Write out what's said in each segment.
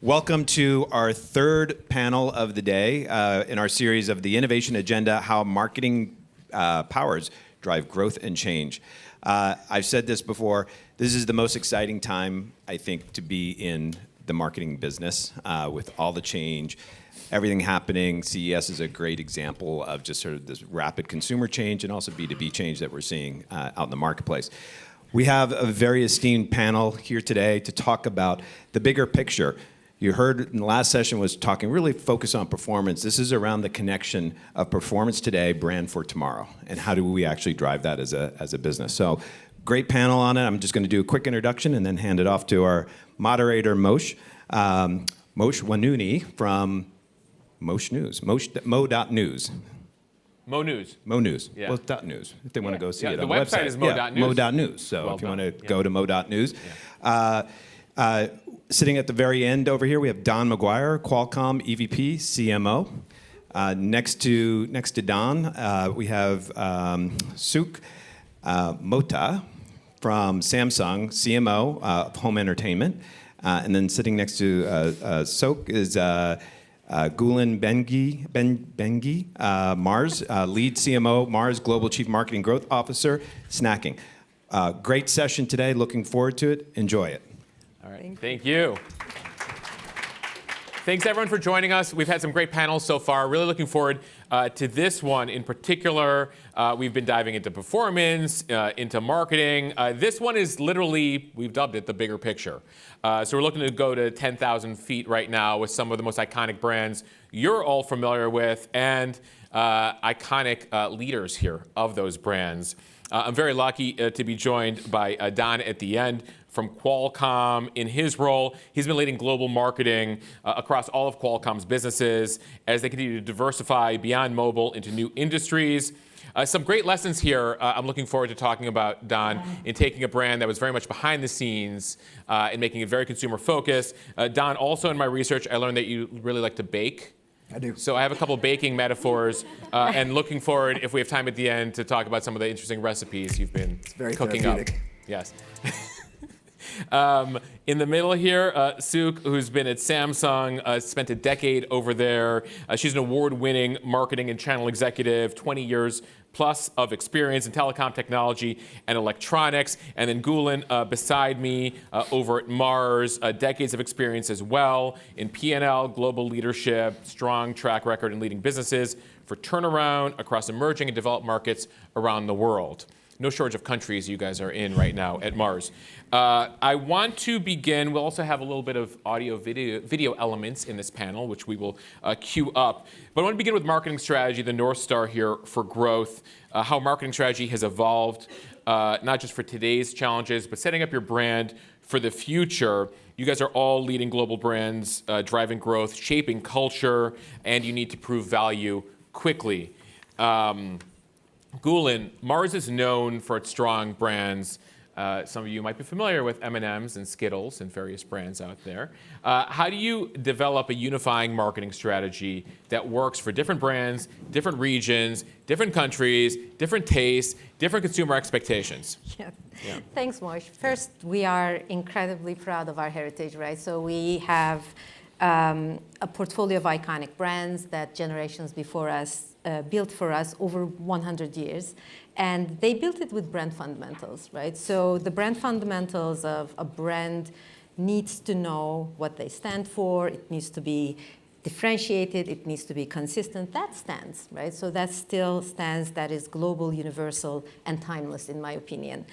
Welcome to our third panel of the day in our series of the Innovation Agenda, How Marketing Powers Drive Growth and Change. I've said this before, this is the most exciting time, I think, to be in the marketing business with all the change, everything happening. CES is a great example of just sort of this rapid consumer change and also B2B change that we're seeing out in the marketplace. We have a very esteemed panel here today to talk about the bigger picture. You heard in the last session was talking really focused on performance. This is around the connection of performance today, brand for tomorrow, and how do we actually drive that as a business. So great panel on it. I'm just going to do a quick introduction and then hand it off to our moderator, Mosheh Oinounou from Mosheh News, Mo.news. Mo News. Mo News. Yeah. Well, .news. If they want to go see it on the website is Mo.news. Mo.news. So if you want to go to Mo.news. Sitting at the very end over here, we have Don McGuire, Qualcomm EVP, CMO. Next to Don, we have Sukhmani Mohta from Samsung, CMO of Home Entertainment. And then sitting next to Sokh is Gülen Bengi, Mars, lead CMO, Mars Global Chief Marketing Growth Officer, Snacking. Great session today. Looking forward to it. Enjoy it. All right. Thank you. Thanks, everyone, for joining us. We've had some great panels so far. Really looking forward to this one in particular. We've been diving into performance, into marketing. This one is literally, we've dubbed it the bigger picture. So we're looking to go to 10,000 feet right now with some of the most iconic brands you're all familiar with and iconic leaders here of those brands. I'm very lucky to be joined by Don at the end from Qualcomm. In his role, he's been leading global marketing across all of Qualcomm's businesses as they continue to diversify beyond mobile into new industries. Some great lessons here I'm looking forward to talking about, Don, in taking a brand that was very much behind the scenes and making it very consumer focused. Don, also in my research, I learned that you really like to bake. I do. So I have a couple baking metaphors and looking forward, if we have time at the end, to talk about some of the interesting recipes you've been cooking up. Yes. In the middle here, Sukh, who's been at Samsung, spent a decade over there. She's an award-winning marketing and channel executive, 20 years plus of experience in telecom technology and electronics. And then Gülen beside me over at Mars, decades of experience as well in P&L, global leadership, strong track record in leading businesses for turnaround across emerging and developed markets around the world. No shortage of countries you guys are in right now at Mars. I want to begin. We'll also have a little bit of audio video elements in this panel, which we will queue up. But I want to begin with marketing strategy, the North Star here for growth, how marketing strategy has evolved, not just for today's challenges, but setting up your brand for the future. You guys are all leading global brands, driving growth, shaping culture, and you need to prove value quickly. Gülen, Mars is known for its strong brands. Some of you might be familiar with M&Ms and Skittles and various brands out there. How do you develop a unifying marketing strategy that works for different brands, different regions, different countries, different tastes, different consumer expectations? Yeah. Thanks, Mosh. First, we are incredibly proud of our heritage, right? So we have a portfolio of iconic brands that generations before us built for us over 100 years. And they built it with brand fundamentals, right? So the brand fundamentals of a brand needs to know what they stand for. It needs to be differentiated. It needs to be consistent. That stands, right? So that still stands. That is global, universal, and timeless, in my opinion.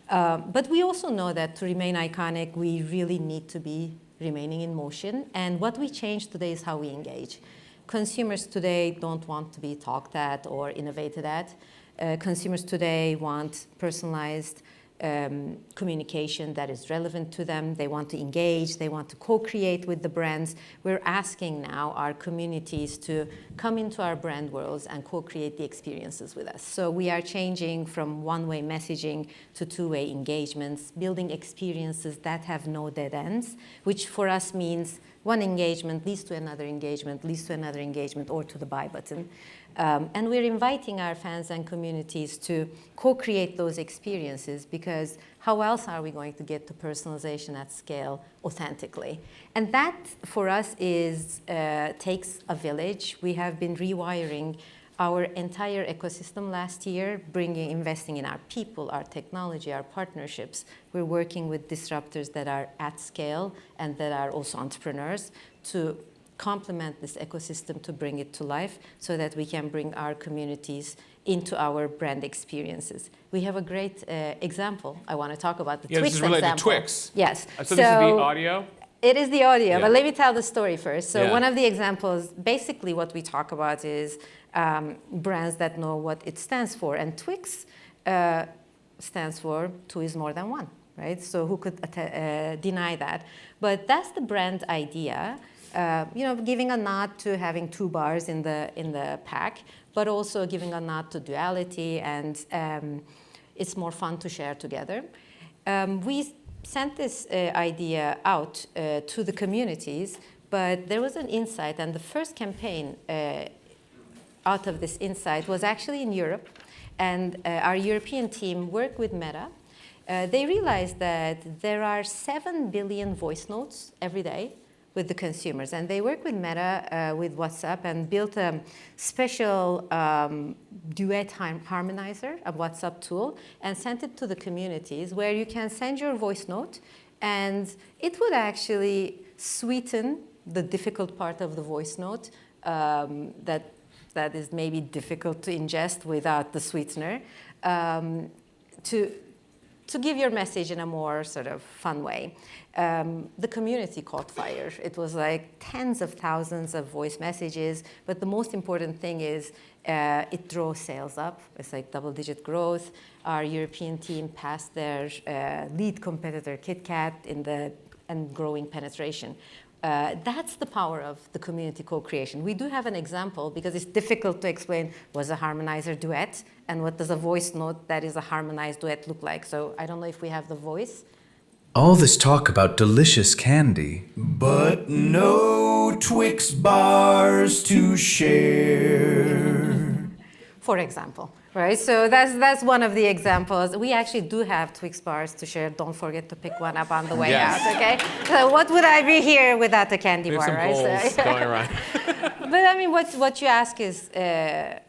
But we also know that to remain iconic, we really need to be remaining in motion. And what we change today is how we engage. Consumers today don't want to be talked at or innovated at. Consumers today want personalized communication that is relevant to them. They want to engage. They want to co-create with the brands. We're asking now our communities to come into our brand worlds and co-create the experiences with us. So we are changing from one-way messaging to two-way engagements, building experiences that have no dead ends, which for us means one engagement leads to another engagement, leads to another engagement, or to the buy button. And we're inviting our fans and communities to co-create those experiences, because how else are we going to get to personalization at scale authentically? And that, for us, takes a village. We have been rewiring our entire ecosystem last year, investing in our people, our technology, our partnerships. We're working with disruptors that are at scale and that are also entrepreneurs to complement this ecosystem to bring it to life so that we can bring our communities into our brand experiences. We have a great example I want to talk about, the Twix this is related example. to Twix. Yes. So this is the audio? It is the audio, Yeah. but let me tell the story first. So Yeah. one of the examples, basically what we talk about is brands that know what it stands for. And Twix stands for two is more than one, right? So who could deny that? But that's the brand idea, giving a nod to having two bars in the pack, but also giving a nod to duality, and it's more fun to share together. We sent this idea out to the communities, but there was an insight, and the first campaign out of this insight was actually in Europe, and our European team worked with Meta. They realized that there are 7 billion voice notes every day with the consumers, and they work with Meta, with WhatsApp, and built a special duet harmonizer, a WhatsApp tool, and sent it to the communities, where you can send your voice note, and it would actually sweeten the difficult part of the voice note that is maybe difficult to ingest without the sweetener, to give your message in a more sort of fun way. The community caught fire. It was like tens of thousands of voice messages, but the most important thing is it drove sales up. It's like double-digit growth. Our European team passed their lead competitor, KitKat, and growing penetration. That's the power of the community co-creation. We do have an example, because it's difficult to explain what's a harmonizer duet and what does a voice note that is a harmonized duet look like. So I don't know if we have the voice. All this talk about delicious candy, but no Twix bars to share. For example, right? So that's one of the examples. We actually do have Twix bars to share. Don't forget to pick one up on the way Yes. out, okay? So what would I be here without a candy There's bar, some right? bowls going around. But I mean, what you ask is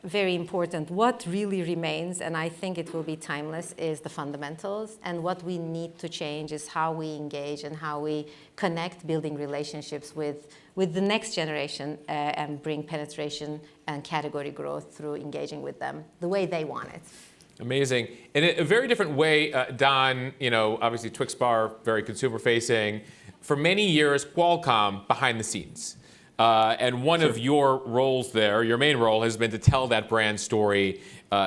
very important. What really remains, and I think it will be timeless, is the fundamentals. And what we need to change is how we engage and how we connect, building relationships with the next generation, and bring penetration and category growth through engaging with them the way they want it. Amazing. In a very different way, Don, obviously Twix bar, very consumer facing. For many years, Qualcomm behind the scenes. And one of your roles there, your main role, has been to tell that brand story,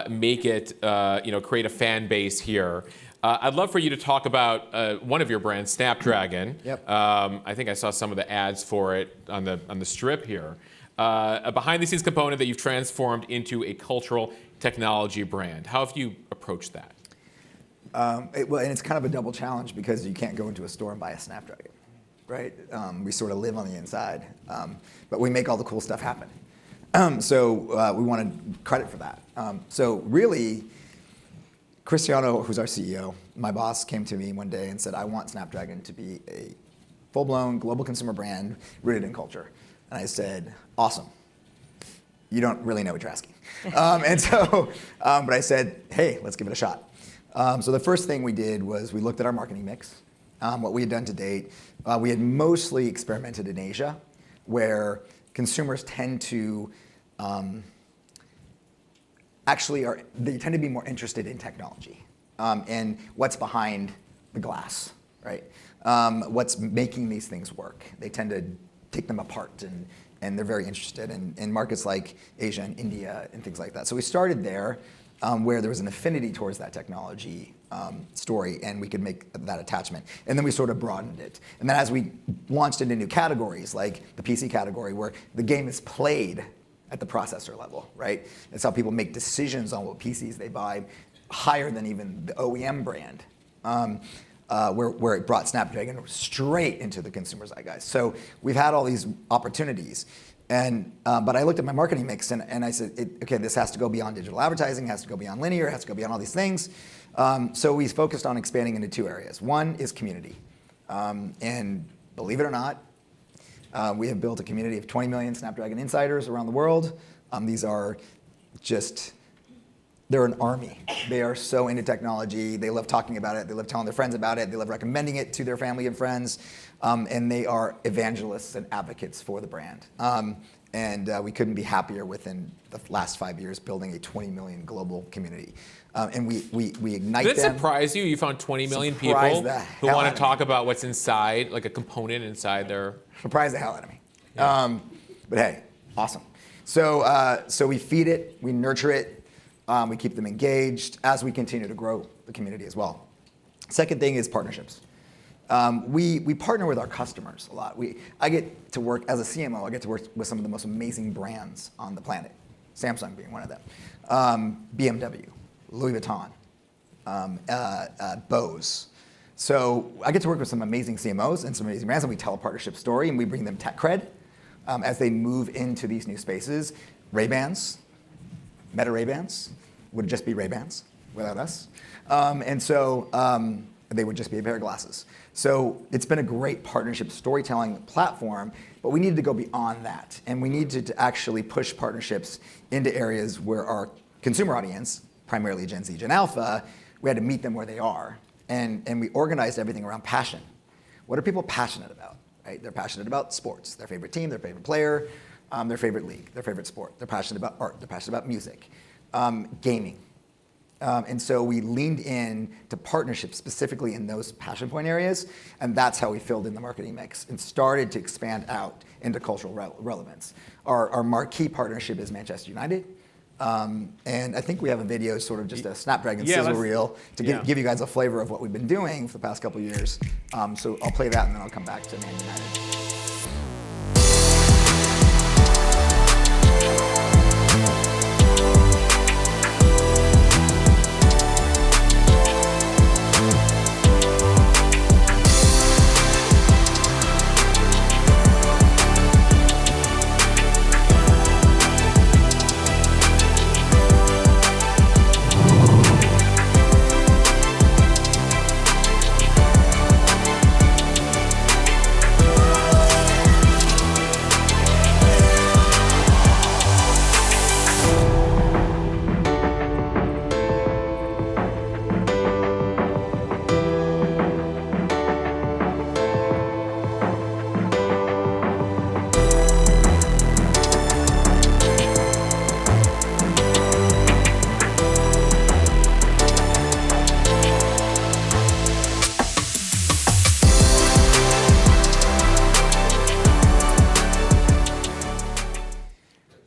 make it, create a fan base here. I'd love for you to talk about one of your brands, Snapdragon. Yep. I think I saw some of the ads for it on the strip here. A behind-the-scenes component that you've transformed into a cultural technology brand. How have you approached that? And it's kind of a double challenge, because you can't go into a store and buy a Snapdragon, right? We sort of live on the inside, but we make all the cool stuff happen. So we wanted credit for that. So really, Cristiano, who's our CEO, my boss, came to me one day and said, I want Snapdragon to be a full-blown global consumer brand rooted in culture. And I said, awesome. You don't really know what you're asking. But I said, hey, let's give it a shot. So the first thing we did was we looked at our marketing mix, what we had done to date. We had mostly experimented in Asia, where consumers tend to they tend to be more interested in technology and what's behind the glass, right? What's making these things work. They tend to take them apart, and they're very interested in markets like Asia and India and things like that. So we started there, where there was an affinity towards that technology story, and we could make that attachment. And then we sort of broadened it. And then as we launched into new categories, like the PC category, where the game is played at the processor level, right? It's how people make decisions on what PCs they buy, higher than even the OEM brand, where it brought Snapdragon straight into the consumer's zeitgeist. So we've had all these opportunities. But I looked at my marketing mix and I said, okay, this has to go beyond digital advertising, has to go beyond linear, has to go beyond all these things. So we focused on expanding into 2 areas. One is community. And believe it or not, we have built a community of 20 million Snapdragon insiders around the world. These are just, they're an army. They are so into technology. They love talking about it. They love telling their friends about it. They love recommending it to their family and friends. And they are evangelists and advocates for the brand. We couldn't be happier within the last 5 years building a 20 million global community. And we ignite them. Did it surprise you? You found 20 million Surprise people the who hell want out to of talk me. about what's inside, like a component inside their... Surprised the hell out of me. But hey, awesome. So we feed it, we nurture it, we keep them engaged as we continue to grow the community as well. Second thing is partnerships. We partner with our customers a lot. I get to work as a CMO. I get to work with some of the most amazing brands on the planet. Samsung being one of them. BMW, Louis Vuitton, Bose. So I get to work with some amazing CMOs and some amazing brands, and we tell a partnership story, and we bring them tech cred as they move into these new spaces. Ray-Bans, Meta Ray-Bans would just be Ray-Bans without us. They would just be a pair of glasses. So it's been a great partnership storytelling platform, but we needed to go beyond that. And we needed to actually push partnerships into areas where our consumer audience, primarily Gen Z, Gen Alpha, we had to meet them where they are. And we organized everything around passion. What are people passionate about? Right? They're passionate about sports, their favorite team, their favorite player, their favorite league, their favorite sport. They're passionate about art, they're passionate about music, gaming. And so we leaned in to partnerships specifically in those passion point areas, and that's how we filled in the marketing mix and started to expand out into cultural relevance. Our marquee partnership is Manchester United. And I think we have a video, sort of just a Snapdragon sizzle reel to give you guys a flavor of what we've been doing for the past couple of years. So I'll play that and then I'll come back to Man United.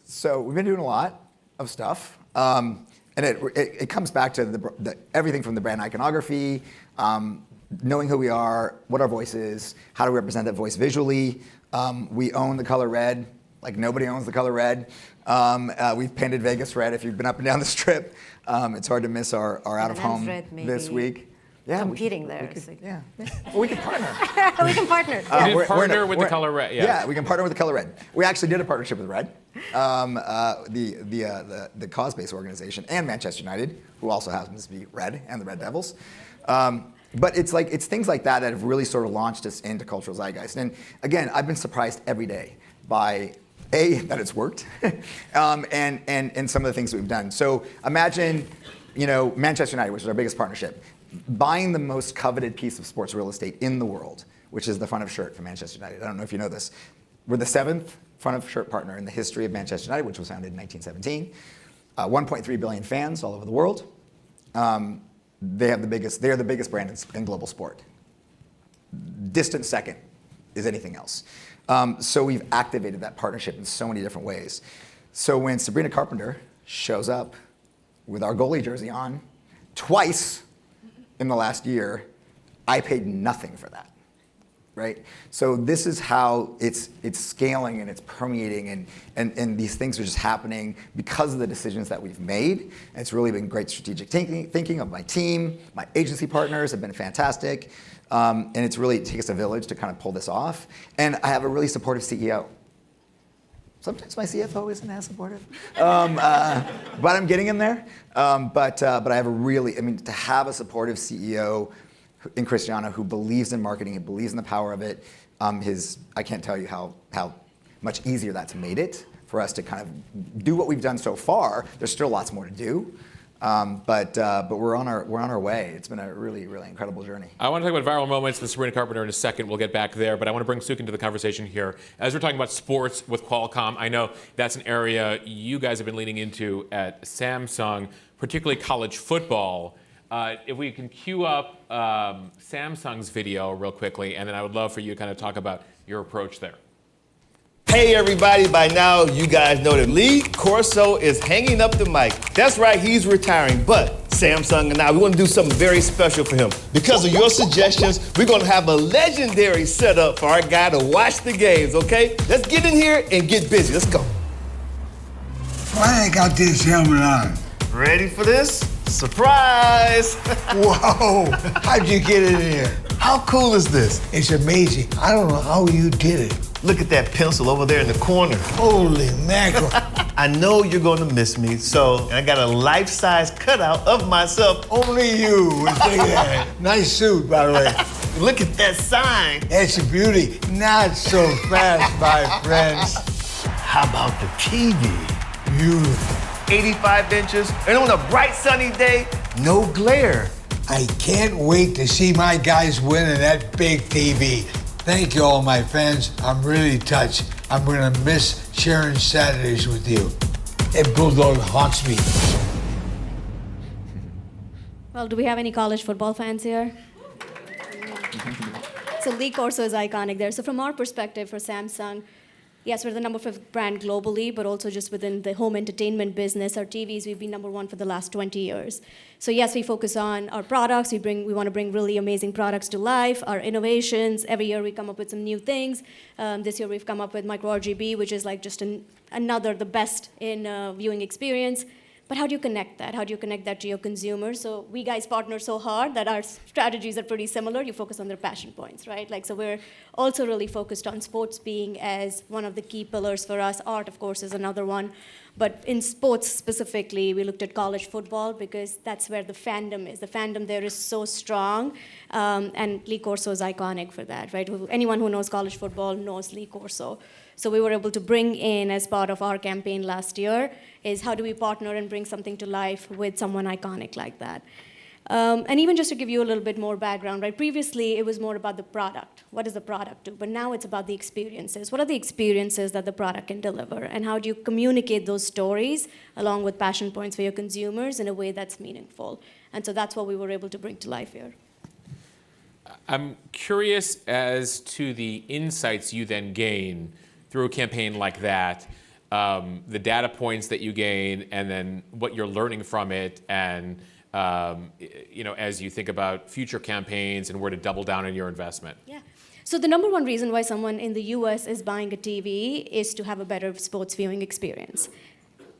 So we've been doing a lot of stuff, and it comes back to everything from the brand iconography, knowing who we are, what our voice is, how to represent that voice visually. We own the color red, like nobody owns the color red. We've painted Vegas red. If you've been up and down the Strip, it's hard to miss our out of home this week. Yeah, competing there. Yeah, well, we can partner. We can partner. You did partner with the color red. Yeah, we can partner with the color red. We actually did a partnership with Red, the cause-based organization, and Manchester United, who also happens to be Red, and the Red Devils. But it's things like that have really sort of launched us into cultural zeitgeist. And again, I've been surprised every day by that it's worked, and some of the things that we've done. So imagine, Manchester United, which is our biggest partnership, buying the most coveted piece of sports real estate in the world, which is the front of shirt for Manchester United. I don't know if you know this. We're the 7th front of shirt partner in the history of Manchester United, which was founded in 1917. 1.3 billion fans all over the world. They are the biggest brand in global sport. Distant second is anything else. So we've activated that partnership in so many different ways. So when Sabrina Carpenter shows up with our goalie jersey on twice in the last year, I paid nothing for that, right? So this is how it's scaling and it's permeating, and these things are just happening because of the decisions that we've made. And it's really been great strategic thinking of my team. My agency partners have been fantastic. And it takes a village to kind of pull this off. And I have a really supportive CEO. Sometimes my CFO isn't as supportive, but I'm getting him there. But I have to have a supportive CEO in Cristiano who believes in marketing, who believes in the power of it. I can't tell you how much easier that's made it for us to kind of do what we've done so far. There's still lots more to do. But we're on our way. It's been a really, really incredible journey. I want to talk about viral moments and Sabrina Carpenter in a second. We'll get back there, but I want to bring Suk into the conversation here. As we're talking about sports with Qualcomm, I know that's an area you guys have been leaning into at Samsung, particularly college football. If we can cue up Samsung's video real quickly, and then I would love for you to kind of talk about your approach there. Hey everybody, by now you guys know that Lee Corso is hanging up the mic. That's right, he's retiring, but Samsung and I, we want to do something very special for him. Because of your suggestions, we're going to have a legendary setup for our guy to watch the games, okay? Let's get in here and get busy. Let's go. Why I got this helmet on? Ready for this? Surprise! Whoa, how'd you get it in here? How cool is this? It's amazing. I don't know how you did it. Look at that pencil over there in the corner. Holy mackerel. I know you're going to miss me, so I got a life-size cutout of myself. Only you would think that. Nice suit, by the way. Look at that sign. That's a beauty. Not so fast, my friends. How about the TV? Beautiful. 85 inches, and on a bright sunny day, no glare. I can't wait to see my guys win in that big TV. Thank you all, my friends. I'm really touched. I'm gonna miss sharing Saturdays with you. That bulldog haunts me. Well, do we have any college football fans here? So Lee Corso is iconic there. So from our perspective for Samsung, yes, we're the number 5 brand globally, but also just within the home entertainment business, our TVs, we've been number 1 for the last 20 years. So yes, we focus on our products. We want to bring really amazing products to life, our innovations. Every year we come up with some new things. This year we've come up with micro RGB, which is like just the best in viewing experience. But how do you connect that? How do you connect that to your consumers? So we guys partner so hard that our strategies are pretty similar. You focus on their passion points, right? So we're also really focused on sports being as one of the key pillars for us. Art, of course, is another one. But in sports specifically, we looked at college football because that's where the fandom is. The fandom there is so strong, and Lee Corso is iconic for that, right? Anyone who knows college football knows Lee Corso. So we were able to bring in, as part of our campaign last year, is how do we partner and bring something to life with someone iconic like that. And even just to give you a little bit more background, right? Previously, it was more about the product. What does the product do? But now it's about the experiences. What are the experiences that the product can deliver? And how do you communicate those stories along with passion points for your consumers in a way that's meaningful? And so that's what we were able to bring to life here. I'm curious as to the insights you then gain through a campaign like that, the data points that you gain, and then what you're learning from it, and as you think about future campaigns and where to double down on your investment. Yeah. So the number one reason why someone in the US is buying a TV is to have a better sports viewing experience.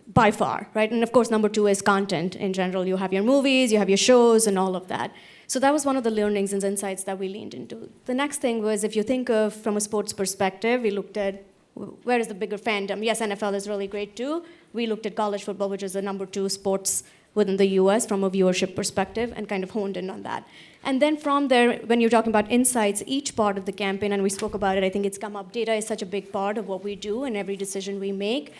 By far, right? And of course, number 2 is content. In general, you have your movies, you have your shows, and all of that. So that was one of the learnings and insights that we leaned into. The next thing was, if you think of from a sports perspective, we looked at where is the bigger fandom? Yes, NFL is really great too. We looked at college football, which is the number 2 sports within the US from a viewership perspective, and kind of honed in on that. And then from there, when you're talking about insights, each part of the campaign, and we spoke about it, I think it's come up, data is such a big part of what we do and every decision we make.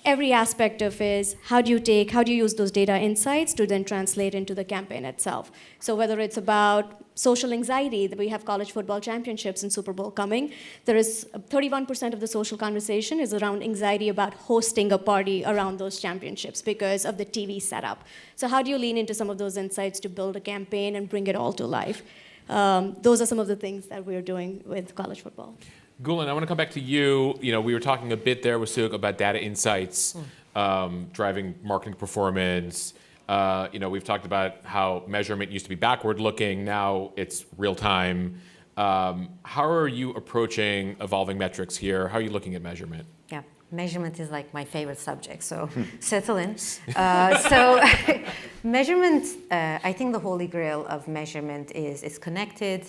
Every aspect of is how do you use those data insights to then translate into the campaign itself. So whether it's about social anxiety, that we have college football championships and Super Bowl coming, there is 31% of the social conversation is around anxiety about hosting a party around those championships because of the TV setup. So how do you lean into some of those insights to build a campaign and bring it all to life? Those are some of the things that we're doing with college football. Gülen, I want to come back to you. We were talking a bit there with Suk about data insights, driving marketing performance. We've talked about how measurement used to be backward-looking. Now it's real-time. How are you approaching evolving metrics here? How are you looking at measurement? Yeah, measurement is like my favorite subject, so settle in. Measurement, I think the holy grail of measurement is it's connected,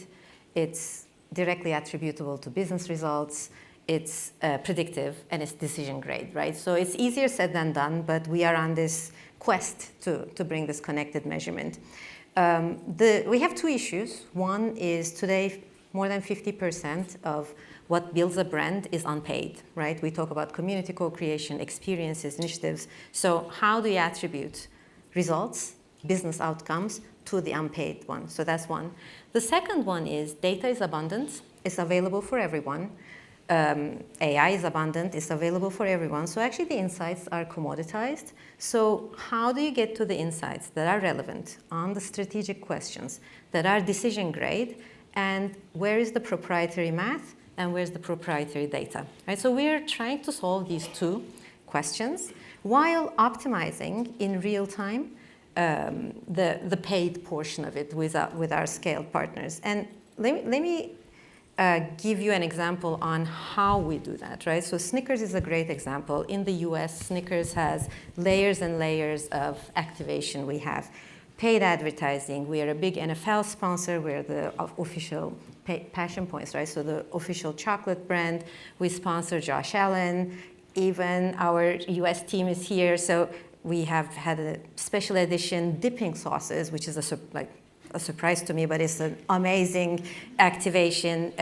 it's directly attributable to business results, it's predictive, and it's decision grade, right? So it's easier said than done, but we are on this quest to bring this connected measurement. We have two issues. One is today, more than 50% of what builds a brand is unpaid, right? We talk about community co-creation, experiences, initiatives. So how do you attribute results, business outcomes, to the unpaid one? So that's one. The second one is data is abundant. It's available for everyone. AI is abundant. It's available for everyone. So actually the insights are commoditized. So how do you get to the insights that are relevant on the strategic questions that are decision grade? And where is the proprietary math? And where's the proprietary data? Right? So we're trying to solve these two questions while optimizing in real time the paid portion of it with our scaled partners. And let me give you an example on how we do that, right? So Snickers is a great example. In the US, Snickers has layers and layers of activation. We have paid advertising. We are a big NFL sponsor. We're the official Passion Points, right? So the official chocolate brand. We sponsor Josh Allen. Even our US team is here. So we have had a special edition dipping sauces, which is a surprise to me, but it's an amazing activation.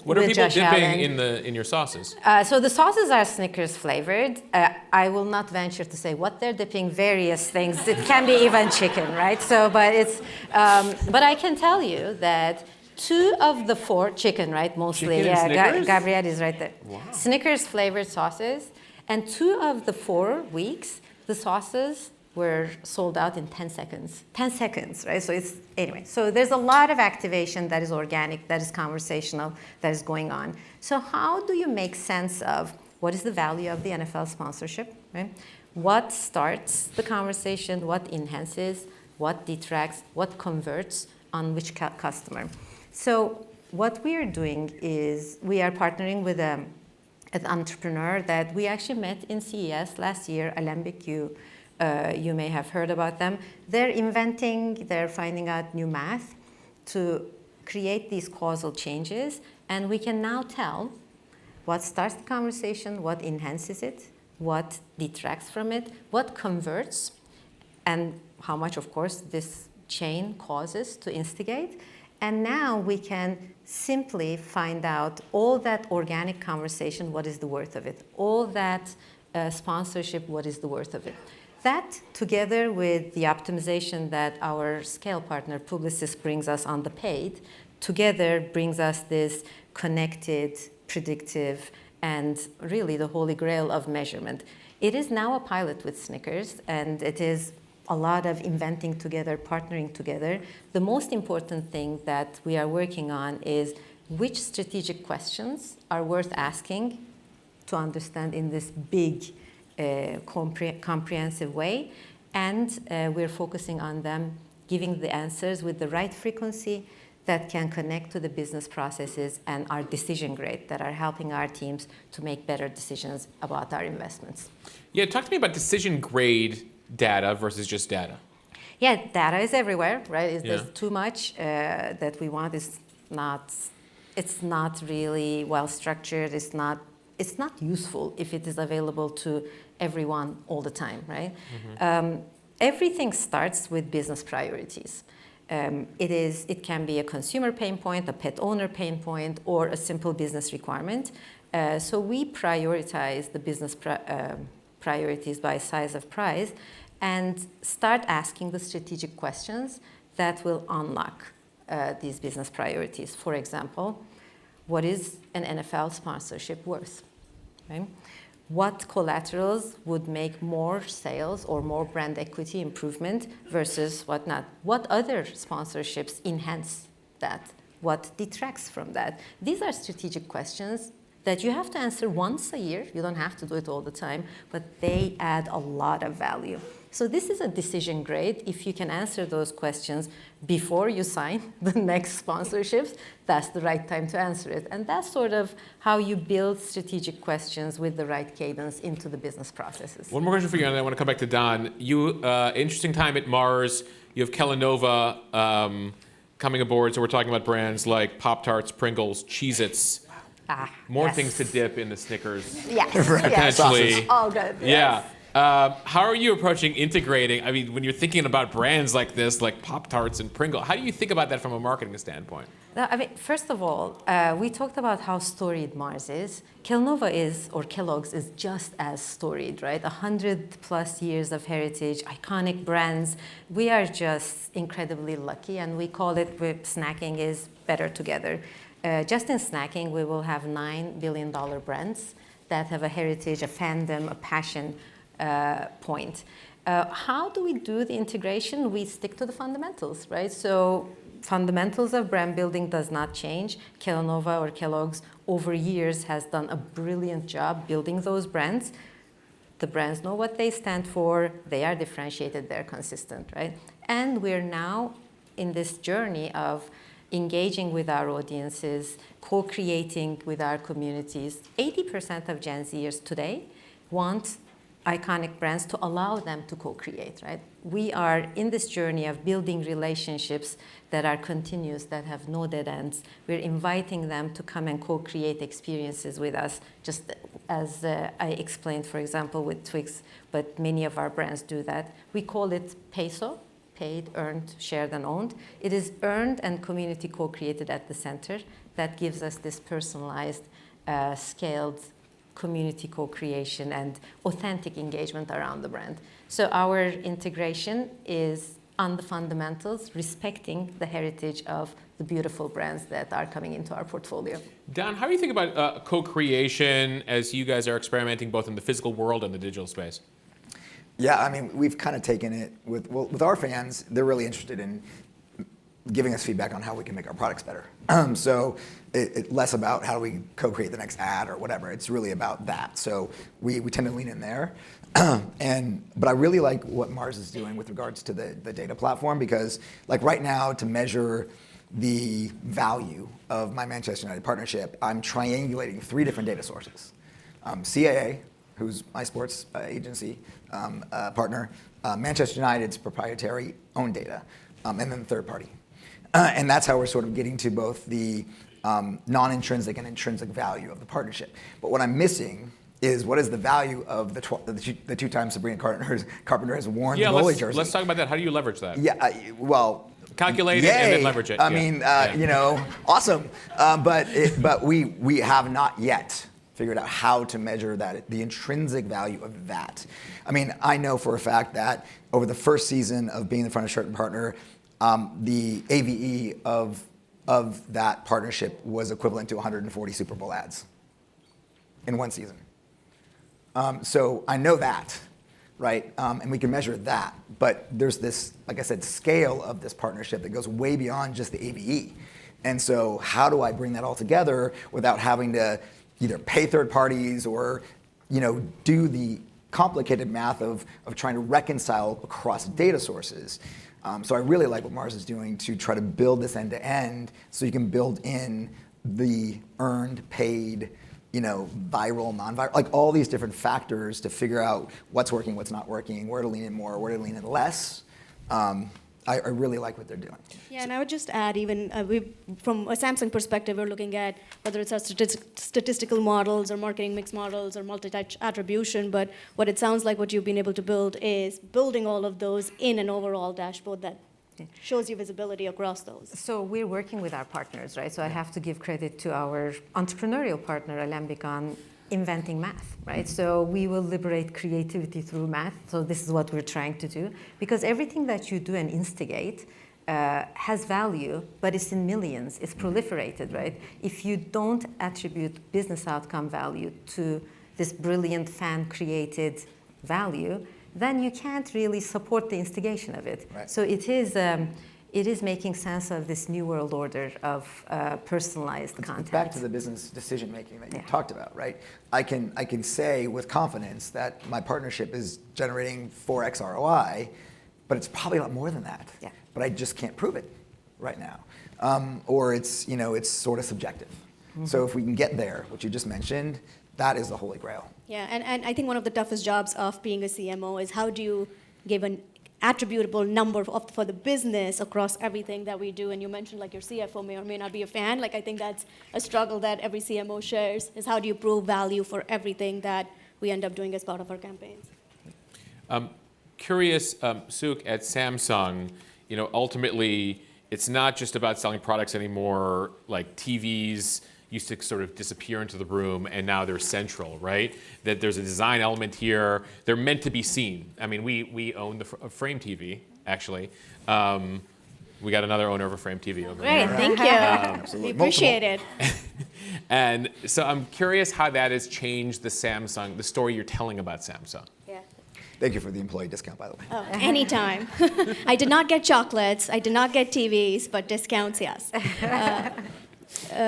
What are with people Josh dipping Allen. in your sauces? So the sauces are Snickers flavored. I will not venture to say what they're dipping. Various things. It can be even chicken, right? So, but it's. But I can tell you that 2 of the 4 chicken, right? Mostly, Chicken and yeah. Snickers? Gabrielle is right there. Wow. Snickers flavored sauces, and 2 of the 4 weeks, the sauces were sold out in 10 seconds. 10 seconds, right? So it's, anyway, so there's a lot of activation that is organic, that is conversational, that is going on. So how do you make sense of what is the value of the NFL sponsorship, right? What starts the conversation, what enhances, what detracts, what converts on which customer? So what we are doing is we are partnering with an entrepreneur that we actually met in CES last year, Alembic. You may have heard about them. They're finding out new math to create these causal changes, and we can now tell what starts the conversation, what enhances it, what detracts from it, what converts, and how much, of course, this chain causes to instigate. And now we can simply find out all that organic conversation, what is the worth of it? All that sponsorship, what is the worth of it? That, together with the optimization that our scale partner Publicis brings us on the paid, together brings us this connected, predictive, and really the holy grail of measurement. It is now a pilot with Snickers, and it is a lot of inventing together, partnering together. The most important thing that we are working on is which strategic questions are worth asking to understand in this big, comprehensive way, and we're focusing on them giving the answers with the right frequency that can connect to the business processes and our decision grade that are helping our teams to make better decisions about our investments. Yeah, talk to me about decision grade data versus just data. Yeah, data is everywhere, right? There's Yeah. too much that we want. It's not really well structured. It's not useful if it is available to everyone all the time, right? Mm-hmm. Everything starts with business priorities. It can be a consumer pain point, a pet owner pain point, or a simple business requirement. So we prioritize the business priorities by size of prize and start asking the strategic questions that will unlock these business priorities. For example, what is an NFL sponsorship worth? Right? What collaterals would make more sales or more brand equity improvement versus what not? What other sponsorships enhance that? What detracts from that? These are strategic questions that you have to answer once a year. You don't have to do it all the time, but they add a lot of value. So this is a decision grade. If you can answer those questions before you sign the next sponsorships, that's the right time to answer it. And that's sort of how you build strategic questions with the right cadence into the business processes. One more question for you, and I want to come back to Don. Interesting time at Mars. You have Kellanova coming aboard, so we're talking about brands like Pop-Tarts, Pringles, Cheez-Its. More yes. things to dip in the Snickers. Yes, Potentially. yes. All good. Yeah. Yes. How are you approaching integrating? I mean, when you're thinking about brands like this, like Pop-Tarts and Pringle, how do you think about that from a marketing standpoint? No, I mean, first of all, we talked about how storied Mars is. Kelnova is, or Kellogg's is just as storied, right? 100+ years of heritage, iconic brands. We are just incredibly lucky, and we call it with snacking is better together. Just in snacking, we will have $9 billion brands that have a heritage, a fandom, a passion point. How do we do the integration? We stick to the fundamentals, right? So fundamentals of brand building does not change. Kelnova or Kellogg's over years has done a brilliant job building those brands. The brands know what they stand for. They are differentiated. They're consistent, right? And we're now in this journey of engaging with our audiences, co-creating with our communities. 80% of Gen Zers today want iconic brands to allow them to co-create, right? We are in this journey of building relationships that are continuous, that have no dead ends. We're inviting them to come and co-create experiences with us, just as I explained, for example, with Twix, but many of our brands do that. We call it PESO, paid, earned, shared, and owned. It is earned and community co-created at the center. That gives us this personalized, scaled community co-creation and authentic engagement around the brand. So our integration is on the fundamentals, respecting the heritage of the beautiful brands that are coming into our portfolio. Don, how do you think about co-creation as you guys are experimenting both in the physical world and the digital space? Yeah, I mean, we've kind of taken it with our fans. They're really interested in giving us feedback on how we can make our products better. So it's less about how do we co-create the next ad or whatever. It's really about that. So we tend to lean in there. But I really like what Mars is doing with regards to the data platform, because like right now, to measure the value of my Manchester United partnership, I'm triangulating 3 different data sources. CAA, who's my sports agency partner, Manchester United's proprietary owned data, and then third party. And that's how we're sort of getting to both the non-intrinsic and intrinsic value of the partnership. But what I'm missing is what is the value of the 2 times Sabrina Carpenter has worn the goalie jersey. Let's talk about that. How do you leverage that? Yeah, well, calculate it and then leverage it. I mean, you know, awesome. But we have not yet figured out how to measure that, the intrinsic value of that. I mean, I know for a fact that over the first season of being the front of shirt and partner, the AVE of that partnership was equivalent to 140 Super Bowl ads in one season. So I know that, right? And we can measure that. But there's this, like I said, scale of this partnership that goes way beyond just the AVE. And so how do I bring that all together without having to either pay third parties or, you know, do the complicated math of trying to reconcile across data sources? So I really like what Mars is doing to try to build this end to end, so you can build in the earned, paid, you know, viral, non-viral, like all these different factors to figure out what's working, what's not working, where to lean in more, where to lean in less. I really like what they're doing. Yeah, and I would just add, even from a Samsung perspective, we're looking at whether it's our statistical models or marketing mix models or multi-touch attribution, but what it sounds like what you've been able to build is building all of those in an overall dashboard that shows you visibility across those. So we're working with our partners, right? So I have to give credit to our entrepreneurial partner, Alembic, on inventing math, right? So we will liberate creativity through math. So this is what we're trying to do, because everything that you do and instigate has value, but it's in millions, it's proliferated, right? If you don't attribute business outcome value to this brilliant fan-created value, then you can't really support the instigation of it. Right. So it is making sense of this new world order of personalized content. Back to the business decision making that you talked about, right? I can say with confidence that my partnership is generating 4x ROI, but it's probably a lot more than that. Yeah. But I just can't prove it right now, or it's sort of subjective. Mm-hmm. So if we can get there, what you just mentioned, that is the holy grail. Yeah, and I think one of the toughest jobs of being a CMO is how do you give an attributable number for the business across everything that we do. And you mentioned like your CFO may or may not be a fan. Like I think that's a struggle that every CMO shares, is how do you prove value for everything that we end up doing as part of our campaigns. Curious, Suk, at Samsung, ultimately, it's not just about selling products anymore. Like TVs used to sort of disappear into the room, and now they're central, right? That there's a design element here. They're meant to be seen. I mean, we own the Frame TV, actually. We got another owner of a Frame TV over Great, here. thank you. We appreciate it. And so I'm curious how that has changed the story you're telling about Samsung. Yeah. Thank you for the employee discount, by the way. Oh, anytime. I did not get chocolates, I did not get TVs, but discounts, yes.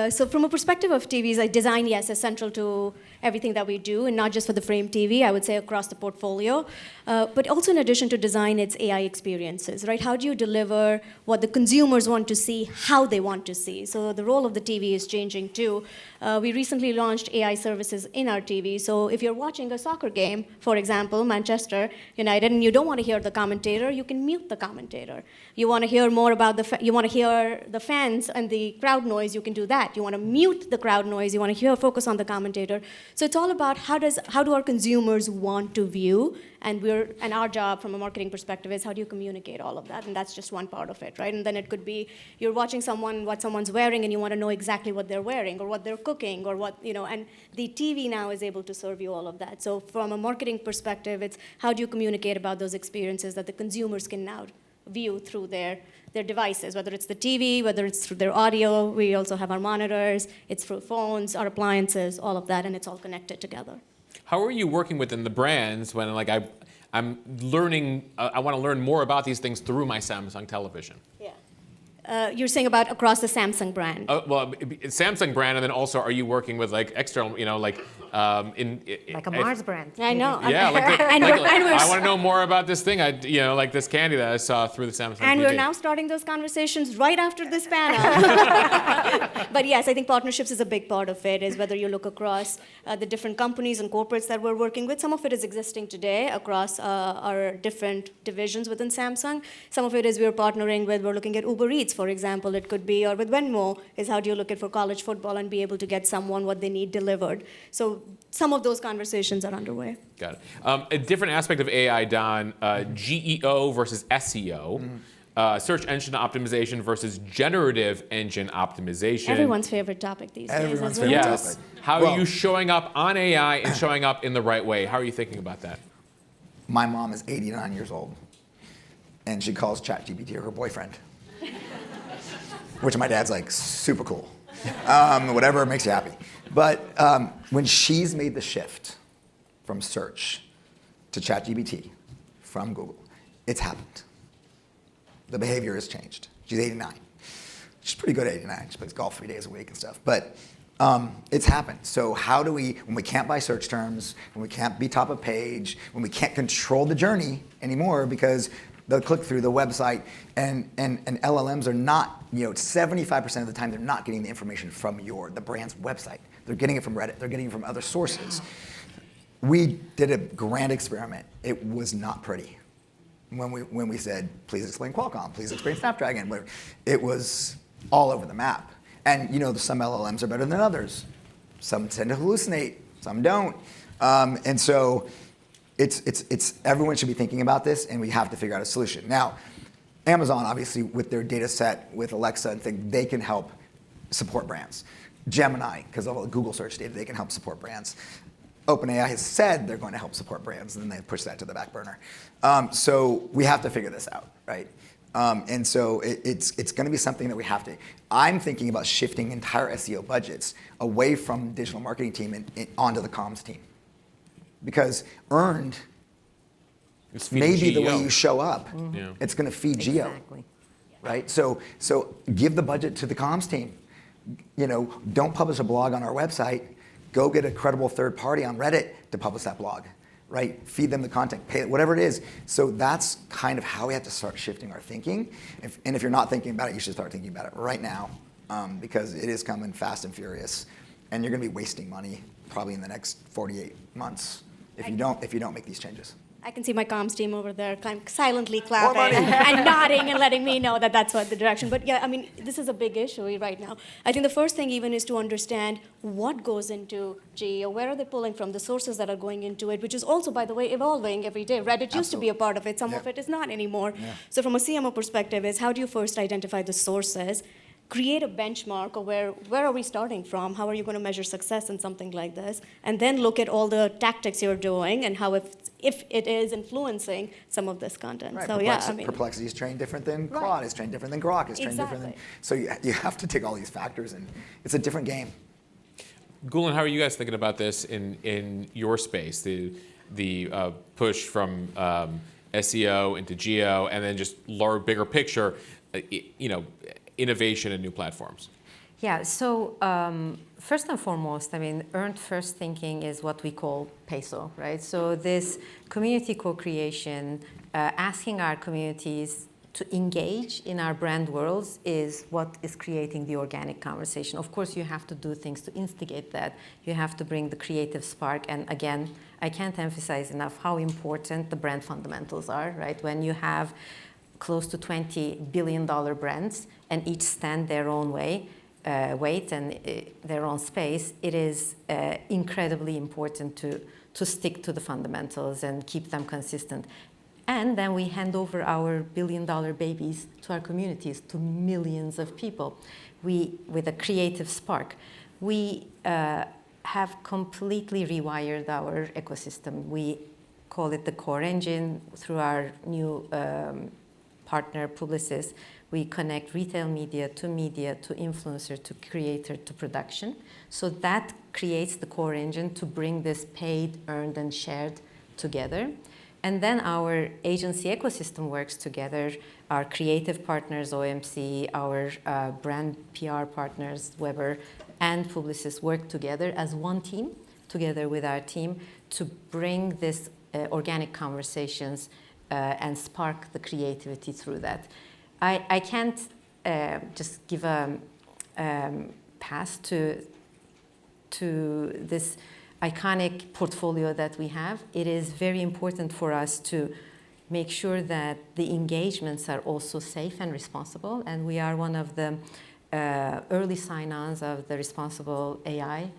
So from a perspective of TVs, design, yes, is central to everything that we do, and not just for the Frame TV, I would say across the portfolio. But also in addition to design, it's AI experiences, right? How do you deliver what the consumers want to see, how they want to see? So the role of the TV is changing too. We recently launched AI services in our TV. So if you're watching a soccer game, for example, Manchester United, and you don't want to hear the commentator, you can mute the commentator. You want to hear more about you want to hear the fans and the crowd noise, you can do that. You want to mute the crowd noise, you want to focus on the commentator. So it's all about how do our consumers want to view, and our job from a marketing perspective is how do you communicate all of that, and that's just one part of it, right? And then it could be you're watching what someone's wearing, and you want to know exactly what they're wearing or what they're cooking or what, and the TV now is able to serve you all of that. So from a marketing perspective, it's how do you communicate about those experiences that the consumers can now view through their devices, whether it's the TV, whether it's through their audio. We also have our monitors, it's through phones, our appliances, all of that, and it's all connected together. How are you working within the brands when I'm learning, I want to learn more about these things through my Samsung television? Yeah. You're saying about across the Samsung brand. Well, Samsung brand, and then also are you working with like external, like a Mars brand. I know. Yeah, I want to know more about this thing. Like this candy that I saw through the Samsung And TV. we're now starting those conversations right after this panel. But yes, I think partnerships is a big part of it, is whether you look across the different companies and corporates that we're working with. Some of it is existing today across our different divisions within Samsung. Some of it is we're partnering with, we're looking at Uber Eats, for example, it could be, or with Venmo, is how do you look at for college football and be able to get someone what they need delivered. So some of those conversations are underway. Got it. A different aspect of AI, Don, GEO versus SEO. Search engine optimization versus generative engine optimization. Everyone's favorite topic these days. Everyone's favorite Yes. topic. How are you showing up on AI and showing up in the right way? How are you thinking about that? My mom is 89 years old, and she calls ChatGPT her boyfriend, which my dad's like, super cool. Whatever makes you happy. But when she's made the shift from search to ChatGPT from Google, it's happened. The behavior has changed. She's 89. She's pretty good at 89. She plays golf 3 days a week and stuff. But it's happened. So how do we, when we can't buy search terms, when we can't be top of page, when we can't control the journey anymore because the click-through, the website, and LLMs are not, 75% of the time they're not getting the information from the brand's website. They're getting it from Reddit. They're getting it from other sources. We did a grand experiment. It was not pretty. When we said, please explain Qualcomm, please explain Snapdragon, it was all over the map. And some LLMs are better than others. Some tend to hallucinate, some don't. And so it's everyone should be thinking about this, and we have to figure out a solution. Now, Amazon, obviously, with their data set, with Alexa and things, they can help support brands. Gemini, because of all the Google search data, they can help support brands. OpenAI has said they're going to help support brands, and then they push that to the back burner. So we have to figure this out, right? And so it's going to be something that we have to. I'm thinking about shifting entire SEO budgets away from digital marketing team and onto the comms team, because earned may be the way you show up. Yeah. It's going to feed geo, Exactly. right? So give the budget to the comms team. Don't publish a blog on our website. Go get a credible third party on Reddit to publish that blog, right? Feed them the content, pay it, whatever it is. So that's kind of how we have to start shifting our thinking. And if you're not thinking about it, you should start thinking about it right now, because it is coming fast and furious, and you're going to be wasting money probably in the next 48 months if you don't make these changes. I can see my comms team over there kind of silently clapping and nodding and letting me know that that's what the direction. But yeah, I mean, this is a big issue right now. I think the first thing even is to understand what goes into GEO, where are they pulling from, the sources that are going into it, which is also, by the way, evolving every day. Reddit used to be a part of it. Some of it is not anymore. Yeah. So from a CMO perspective is how do you first identify the sources, create a benchmark of where are we starting from, how are you going to measure success in something like this, and then look at all the tactics you're doing and how if it is influencing some of this content. Right. So yeah, I mean, Perplexity is trained different than Claude, is trained different than Grok, is trained different than, so you have to take all these factors, and it's a different game. Gülen, how are you guys thinking about this in your space, the push from SEO into geo, and then just bigger picture, innovation and new platforms? Yeah, so first and foremost, I mean, earned first thinking is what we call PESO, right? So this community co-creation, asking our communities to engage in our brand worlds is what is creating the organic conversation. Of course, you have to do things to instigate that. You have to bring the creative spark. And again, I can't emphasize enough how important the brand fundamentals are, right? When you have close to $20 billion brands and each stand their own weight and their own space, it is incredibly important to stick to the fundamentals and keep them consistent. And then we hand over our billion-dollar babies to our communities, to millions of people. With a creative spark, we have completely rewired our ecosystem. We call it the core engine. Through our new partner Publicis, we connect retail media, to influencer, to creator, to production. So that creates the core engine to bring this paid, earned, and shared together. And then our agency ecosystem works together. Our creative partners, OMC, our brand PR partners, Weber, and Publicis work together as one team, together with our team, to bring this organic conversations and spark the creativity through that. I can't just give a pass to this iconic portfolio that we have. It is very important for us to make sure that the engagements are also safe and responsible, and we are one of the early sign-ons of the responsible AI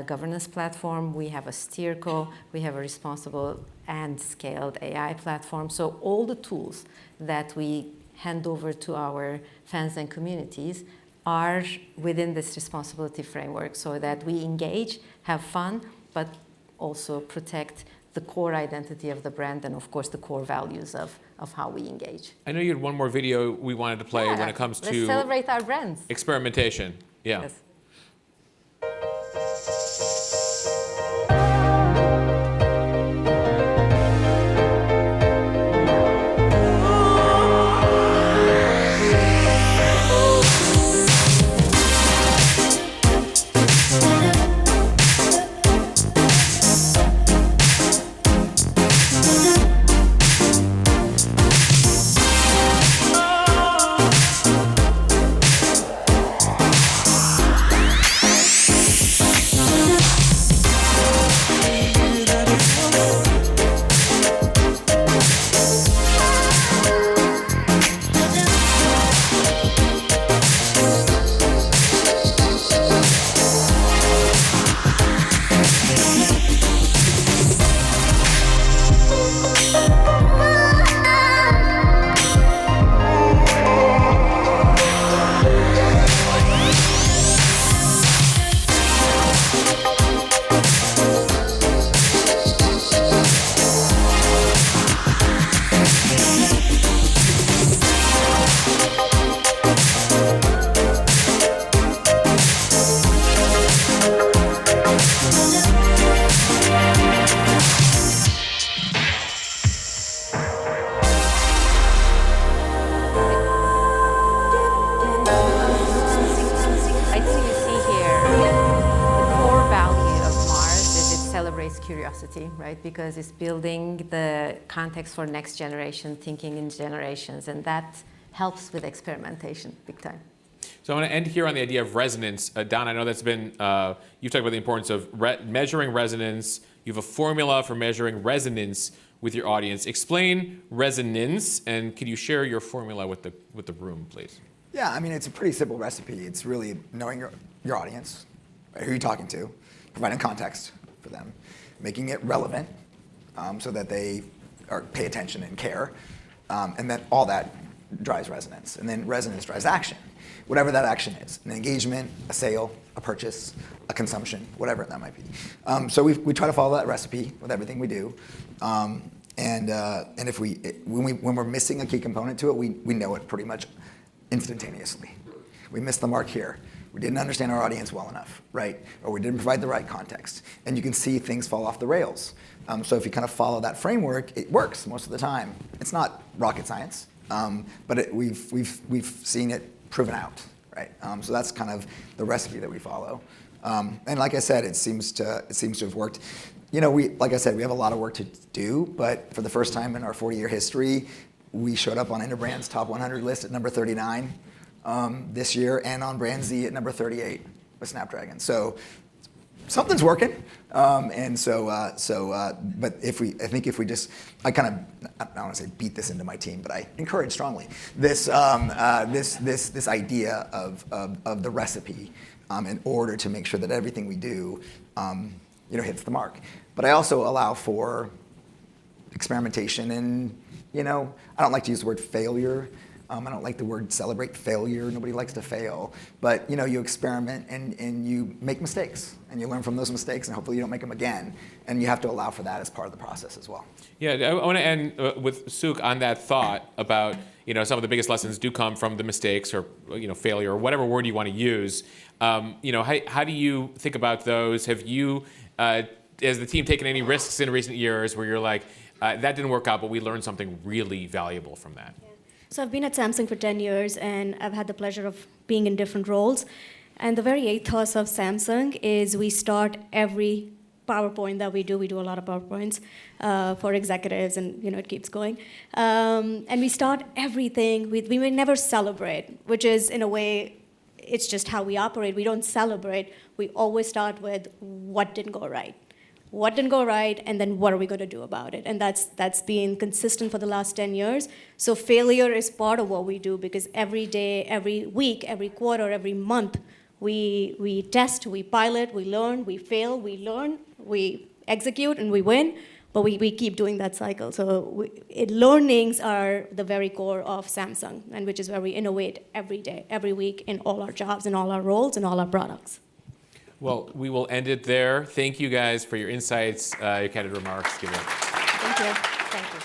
governance platform. We have a SteerCo, we have a responsible and scaled AI platform. So all the tools that we hand over to our fans and communities are within this responsibility framework, so that we engage, have fun, but also protect the core identity of the brand and, of course, the core values of how we engage. I know you had one more video we wanted to play when it comes to... Let's celebrate our brands. Experimentation. Yeah. Yes. Curiosity, right? Because it's building the context for next generation, thinking in generations, and that helps with experimentation big time. So I want to end here on the idea of resonance. Don, I know that's been, you've talked about the importance of measuring resonance. You have a formula for measuring resonance with your audience. Explain resonance, and could you share your formula with the room, please? Yeah, I mean, it's a pretty simple recipe. It's really knowing your audience, right, who you're talking to, providing context for them, making it relevant so that they pay attention and care, and then all that drives resonance. And then resonance drives action, whatever that action is, an engagement, a sale, a purchase, a consumption, whatever that might be. So we try to follow that recipe with everything we do. And if when we're missing a key component to it, we know it pretty much instantaneously. We missed the mark here. We didn't understand our audience well enough, right? Or we didn't provide the right context. And you can see things fall off the rails. So if you kind of follow that framework, it works most of the time. It's not rocket science, but we've seen it proven out, right? So that's kind of the recipe that we follow. And like I said, it seems to have worked. You know, like I said, we have a lot of work to do, but for the first time in our 40-year history, we showed up on Interbrand's top 100 list at number 39 this year, and on Brand Z at number 38 with Snapdragon. So something's working, but I think if we just, I don't want to say beat this into my team, but I encourage strongly this idea of the recipe in order to make sure that everything we do, hits the mark. But I also allow for experimentation and, I don't like to use the word failure. I don't like the word celebrate failure. Nobody likes to fail. But you experiment and you make mistakes and you learn from those mistakes and hopefully you don't make them again. And you have to allow for that as part of the process as well. Yeah, I want to end with Suk on that thought about some of the biggest lessons do come from the mistakes or failure or whatever word you want to use. How do you think about those? Have you, as the team, taken any risks in recent years where you're like, that didn't work out, but we learned something really valuable from that? Yeah. So I've been at Samsung for 10 years, and I've had the pleasure of being in different roles. And the very ethos of Samsung is we start every PowerPoint that we do a lot of PowerPoints for executives, and it keeps going. And we start everything we may never celebrate, which is, in a way, it's just how we operate. We don't celebrate. We always start with what didn't go right. What didn't go right, and then what are we going to do about it? And that's been consistent for the last 10 years. So failure is part of what we do, because every day, every week, every quarter, every month, we test, we pilot, we learn, we fail, we learn, we execute, and we win. But we keep doing that cycle. So learnings are the very core of Samsung, and which is where we innovate every day, every week, in all our jobs, in all our roles, and all our products. Well, we will end it there. Thank you guys for your insights, your candid remarks. Thank you. Thank you.